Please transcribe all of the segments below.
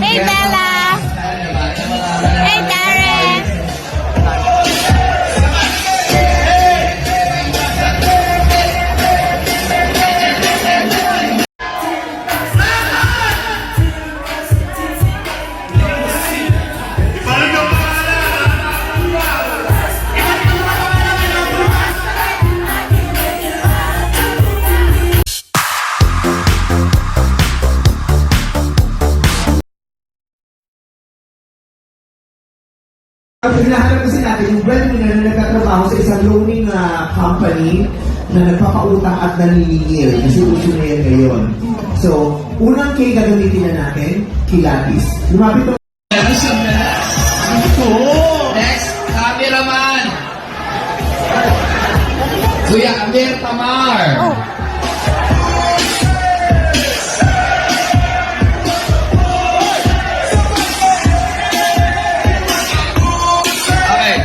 Hey Bella! Hey Darren! Hinahanap kasi natin yung breadwinner na nagtatrabaho sa isang loaning company na nagpapautang at naniningil. Kasi uso na yan ngayon. So, unang kay gagamitin na natin, kilatis. Lumapit ito. Next, cameraman. Kuya Amir Tamar. Okay.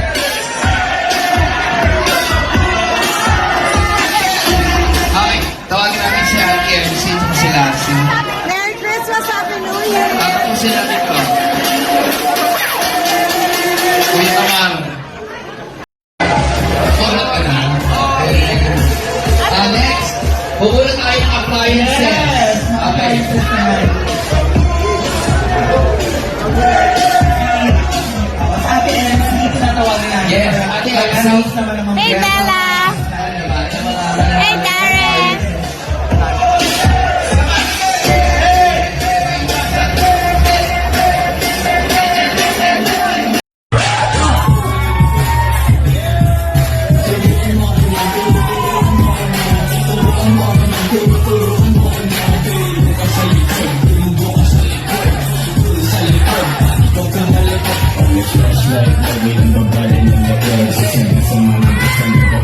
Okay, tawagin namin si Alkiem. Sino sila? Merry Christmas! Happy New Year! Ako sila dito. Kuya Tamar. Tulad ka na. Next, pupunta tayo ng appliances. Okay. Ate Ems, dito na tawagin natin. Yes, Ate Ems. Hey Bella! Hey Darren! Flashlight, kami ang babae ng babae. Sasama sa mga kasama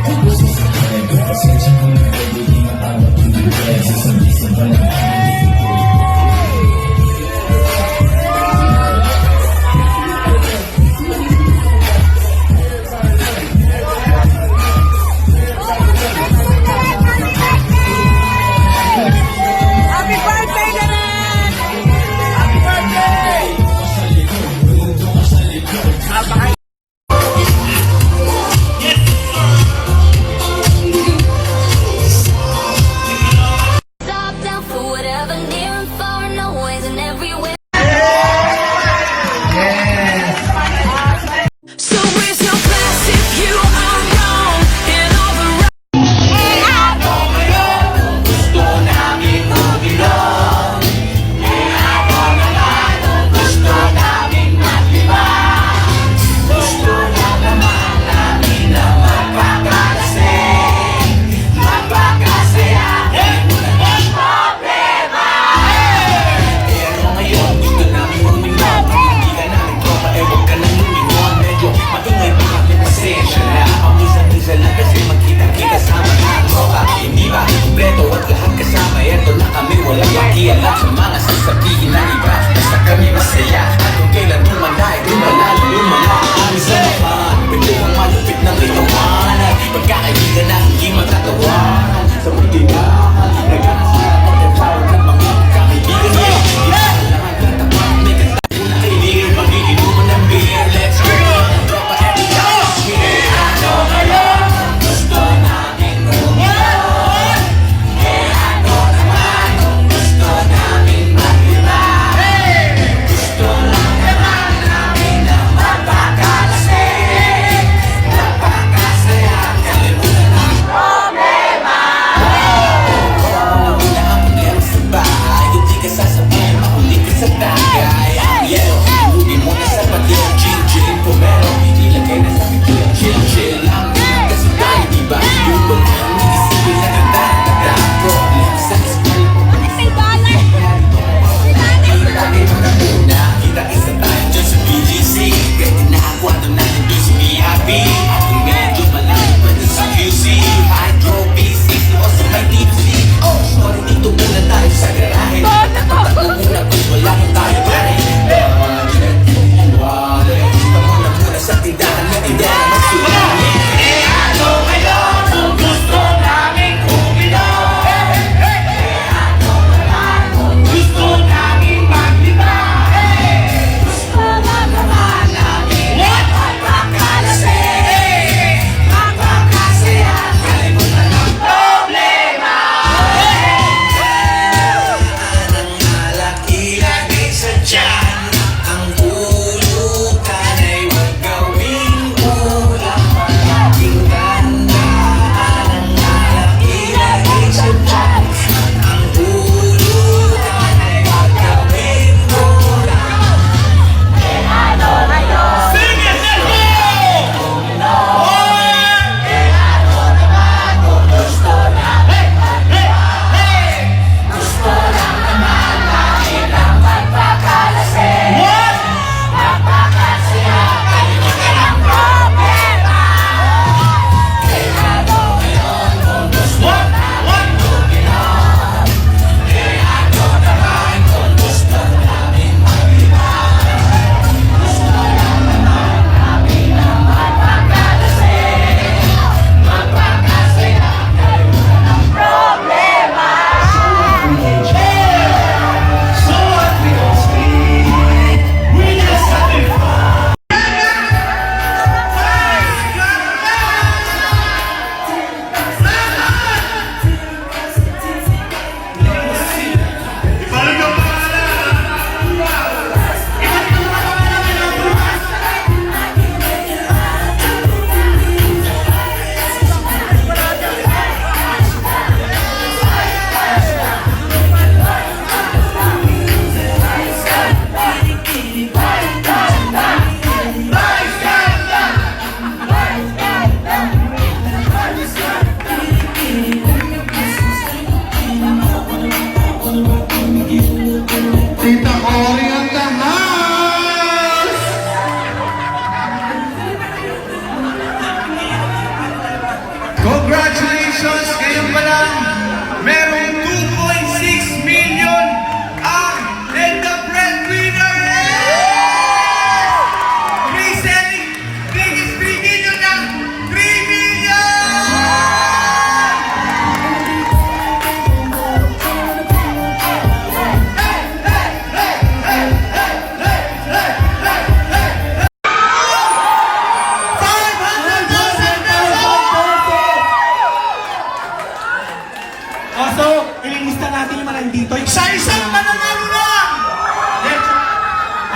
Oh, so, ililista natin yung mga nandito. Isa-isang mananalo lang!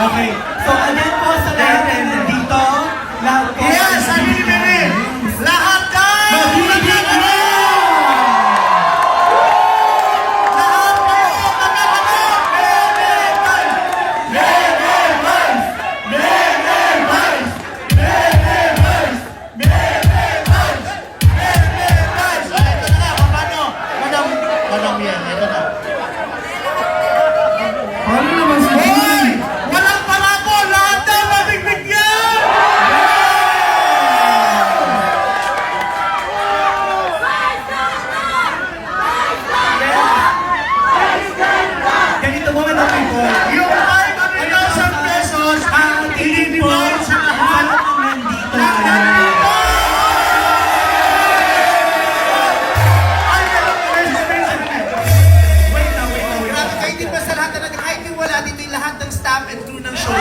Okay. So, again po sa lahat na nandito. Lahat po. Yes, sabi ni Bebe! Lahat tayo! Magiging Lahat kayo magkakaroon! Madam yan, ito na. Paano naman si Hoy! Walang palako! Lahat tayo mabigbigyan! ganito mo mga people. Yung 500,000 pesos ang i-divide sa lahat Nandito. ng nandito! Ay, Wait na, wait na, wait na. grabe kayo din ba sa lahat na kahit yung wala dito yung lahat ng staff and crew ng show?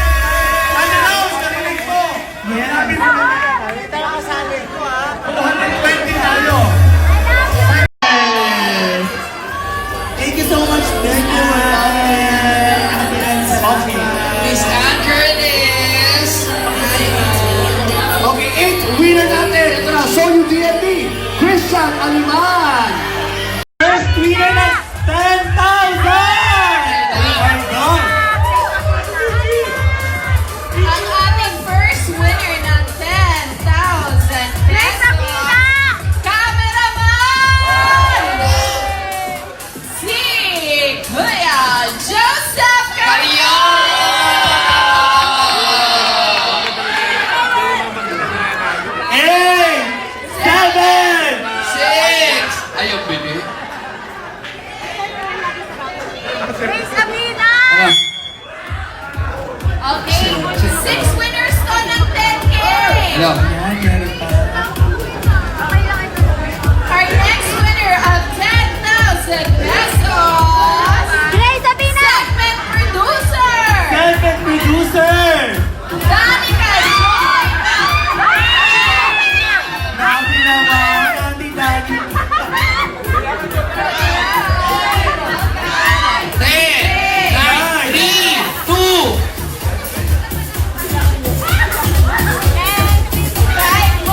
Announce, narinig mo! Sabi mo na 220 tayo! Thank you so much. Thank you. Okay. Miss Ann Curtis! Okay, 8 winner natin! Ito na, Show You DMD! Christian Aliman! First winner na 10,000! Oh my God! Ang ating first winner ng 10,000 pesos. Cameraman! Si Kuya Joseph Carrillo! Eight! Seven! 6! Ayaw, baby. Grace Amina! Okay, 6 winners to ng 10K! Ayaw. Yan, meron pa. Our next winner of 10,000 pesos! Grace Amina! Segment producer! Segment producer! Danica Joy! Nabi naman, Ate Dani. 10, 9, 3, 2, 5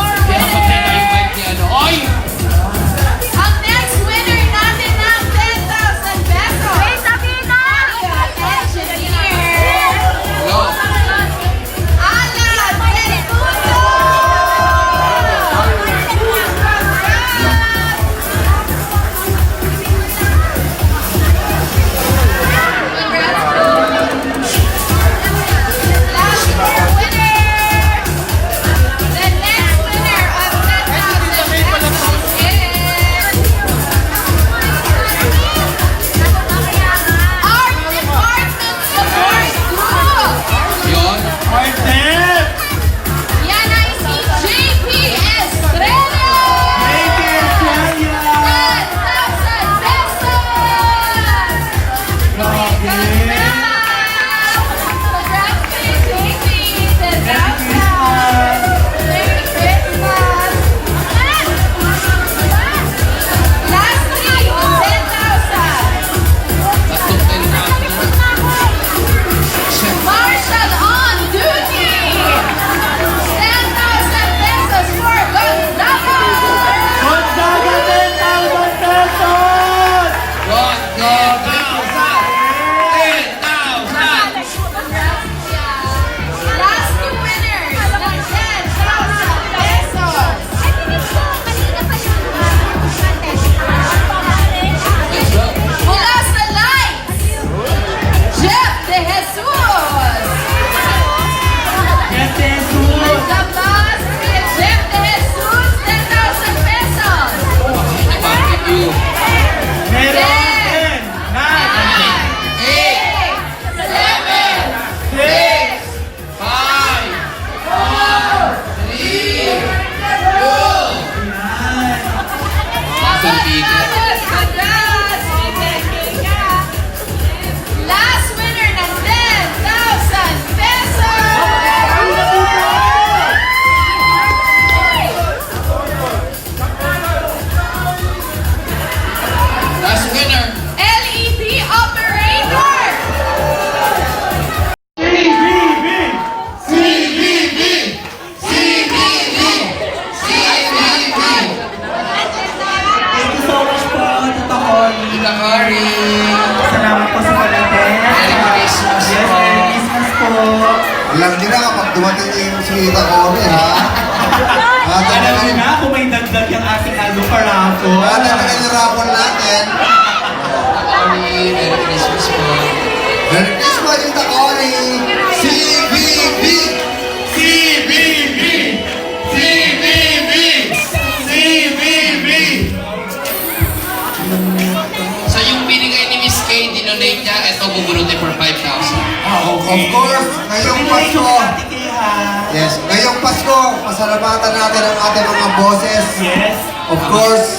ngayong Privilege Pasko, yung Ate Kay, ha? yes, ngayong Pasko, pasalamatan natin ang ating mga bosses. Yes. Of course,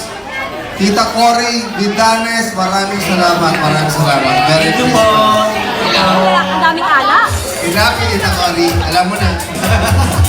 Tita Cory, Vidanes, maraming salamat, maraming salamat. Merry Thank you po. Christmas. Ang daming alak. Inapi, Tita Cory, alam mo na.